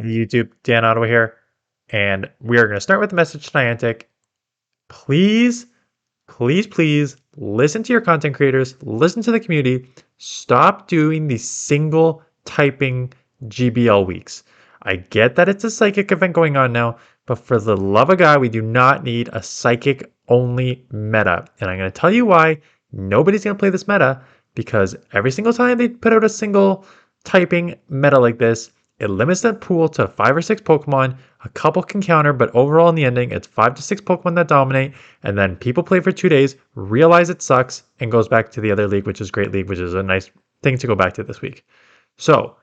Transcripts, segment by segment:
Hey YouTube, Dan Ottawa here, and we are going to start with the message to Niantic. Please, please, please listen to your content creators, listen to the community. Stop doing these single typing GBL weeks. I get that it's a psychic event going on now, but for the love of God, we do not need a psychic only meta. And I'm going to tell you why nobody's going to play this meta, because every single time they put out a single typing meta like this, it limits that pool to 5 or 6 Pokemon. A couple can counter, but overall in the ending, it's 5 to 6 Pokemon that dominate. And then people play for 2 days, realize it sucks, and goes back to the other league, which is Great League, which is a nice thing to go back to this week. So,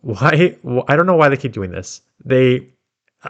why? I don't know why they keep doing this.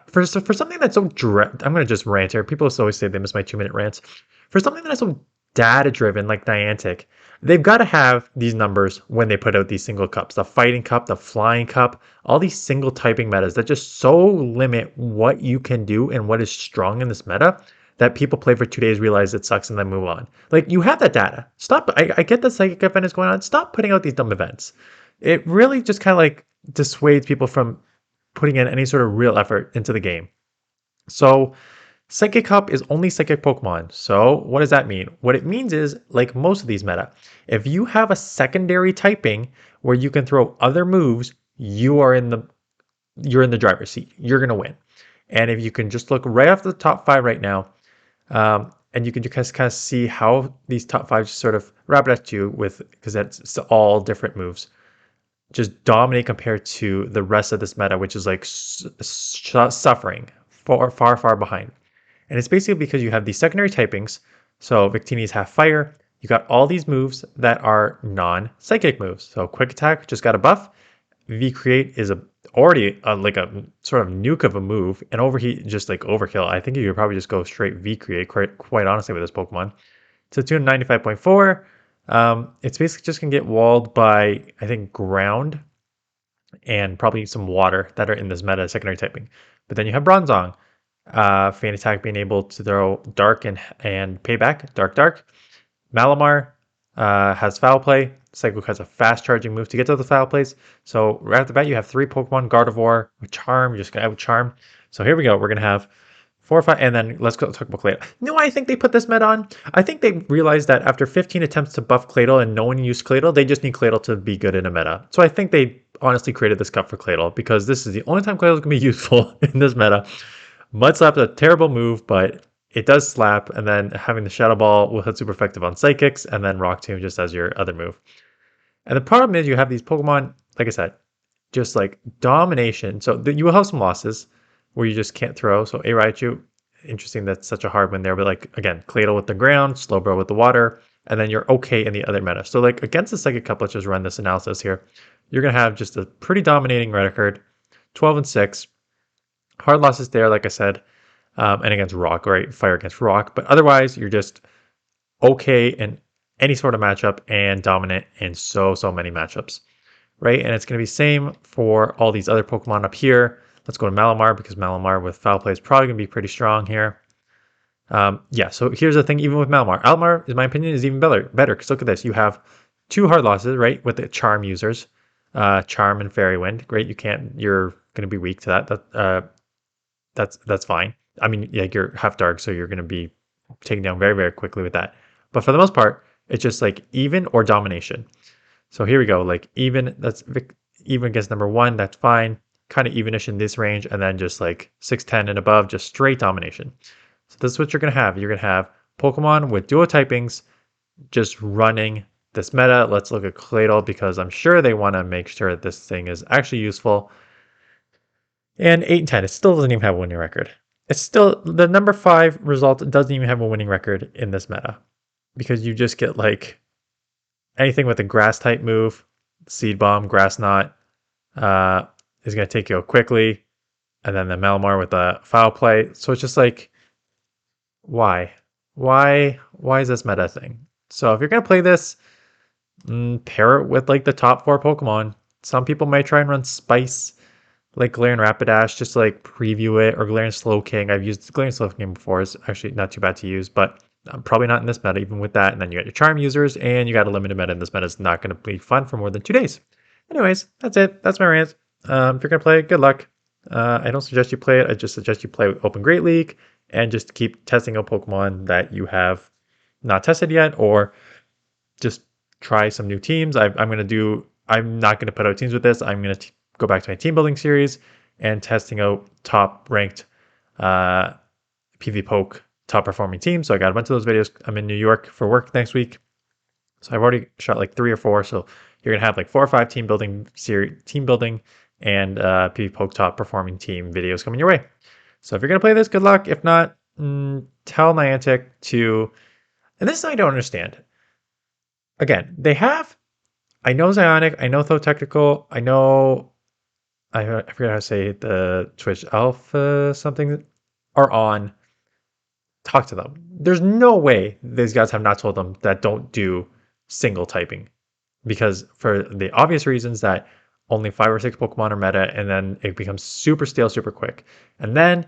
For something that's so I'm going to just rant here. People always say they miss my 2-minute rants. For something that's so data driven like Niantic, they've got to have these numbers when they put out these single cups, the Fighting Cup, the Flying Cup, all these single typing metas that just so limit what you can do and what is strong in this meta that people play for 2 days, realize it sucks, and then move on. Like, you have that data. Stop. I get the psychic event is going on. Stop putting out these dumb events. It really just kind of like dissuades people from putting in any sort of real effort into the game. So Psychic Cup is only Psychic Pokemon. So what does that mean? What it means is, like most of these meta, if you have a secondary typing where you can throw other moves, you're in the driver's seat. You're gonna win. And if you can just look right off the top 5 right now, and you can just kind of see how these top 5 just sort of wrap it at you with, because it's all different moves, just dominate compared to the rest of this meta, which is like suffering far behind. And it's basically because you have these secondary typings. So Victini's half fire. You got all these moves that are non-psychic moves. So quick attack just got a buff. V-create is already like a sort of nuke of a move, and overheat just like overkill. I think you could probably just go straight V-create quite honestly with this Pokemon. To tune 95.4. It's basically just gonna get walled by, I think, ground and probably some water that are in this meta secondary typing. But then you have Bronzong. Feint Attack being able to throw Dark and Payback, Dark. Malamar has Foul Play. Psycho has a fast charging move to get to the Foul Plays. So right off the bat, you have 3 Pokemon, Gardevoir, with Charm. You're just going to out Charm. So here we go. We're going to have 4 or 5, and then let's go talk about Claydol. No, I think they put this meta on. I think they realized that after 15 attempts to buff Claydol and no one used Claydol, they just need Claydol to be good in a meta. So I think they honestly created this cup for Claydol, because this is the only time Claydol is going to be useful in this meta. Mud Slap's a terrible move, but it does slap, and then having the Shadow Ball will hit super effective on Psychics, and then Rock Tomb just as your other move. And the problem is you have these Pokemon, like I said, just like domination. So you will have some losses where you just can't throw. So A Raichu, interesting, that's such a hard one there. But like, again, Claydol with the ground, Slowbro with the water, and then you're okay in the other meta. So like against the Psychic Cup, let's just run this analysis here. You're going to have just a pretty dominating record, 12-6. Hard losses there, like I said, and against Rock, right? Fire against Rock. But otherwise, you're just okay in any sort of matchup and dominant in so many matchups, right? And it's going to be same for all these other Pokemon up here. Let's go to Malamar, because Malamar with Foul Play is probably going to be pretty strong here. Yeah, so here's the thing, even with Malamar, in my opinion, is even better, because look at this. You have 2 hard losses, right, with the Charm users, Charm and Fairy Wind. Great, you're going to be weak to that. That's fine. I mean, yeah, you're half dark, so you're going to be taken down very quickly with that. But for the most part, it's just like even or domination. So here we go. Like even, that's even against number 1, that's fine. Kind of evenish in this range, and then just like 6-10 and above, just straight domination. So this is what you're going to have. You're going to have Pokemon with dual typings just running this meta. Let's look at Claydol, because I'm sure they want to make sure that this thing is actually useful. And 8 and 10, it still doesn't even have a winning record. It's still, the number 5 result doesn't even have a winning record in this meta, because you just get like anything with a grass type move, Seed Bomb, Grass Knot, is going to take you out quickly, and then the Malamar with the Foul Play. So it's just like, why is this meta thing? So if you're going to play this, pair it with like the top 4 Pokemon. Some people might try and run Spice, like Galarian Rapidash, just to like preview it, or Galarian Slowking. I've used Galarian Slowking before. It's actually not too bad to use, but probably not in this meta, even with that. And then you got your Charm users, and you got a limited meta, and this meta is not going to be fun for more than 2 days. Anyways, that's it. That's my rant. If you're going to play, good luck. I don't suggest you play it. I just suggest you play Open Great League and just keep testing out Pokemon that you have not tested yet, or just try some new teams. I'm not going to put out teams with this. I'm going to go back to my team building series and testing out top ranked PVPoke top performing teams. So I got a bunch of those videos. I'm in New York for work next week. So I've already shot like 3 or 4. So you're going to have like 4 or 5 team building and PVPoke top performing team videos coming your way. So if you're going to play this, good luck. If not, tell Niantic to, and this I don't understand. Again, they have, I know Zionic, I know Though Technical, I know, I forget how to say the Twitch Alpha something, are on. Talk to them. There's no way these guys have not told them that don't do single typing, because for the obvious reasons that only 5 or 6 Pokemon are meta, and then it becomes super stale super quick. And then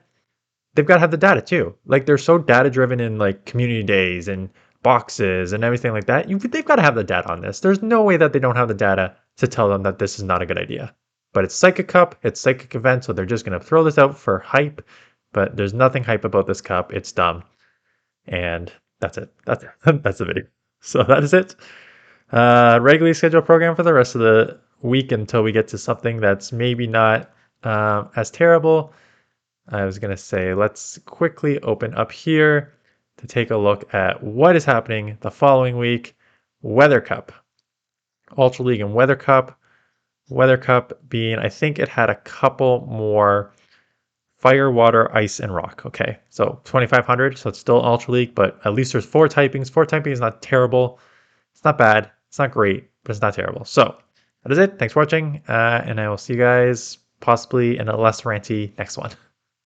they've got to have the data too. Like they're so data driven in like community days and boxes and everything like that. They've got to have the data on this. There's no way that they don't have the data to tell them that this is not a good idea. But it's Psychic Cup, it's Psychic Event, so they're just going to throw this out for hype. But there's nothing hype about this cup. It's dumb. And that's it. That's that's the video. So that is it. Regularly scheduled program for the rest of the week until we get to something that's maybe not as terrible. I was going to say, let's quickly open up here to take a look at what is happening the following week. Weather Cup, Ultra League and Weather Cup. Weather Cup being, I think it had a couple more fire, water, ice, and rock. Okay, so 2,500, so it's still Ultra League, but at least there's 4 typings. 4 typing is not terrible. It's not bad. It's not great, but it's not terrible. So that is it. Thanks for watching, and I will see you guys possibly in a less ranty next one.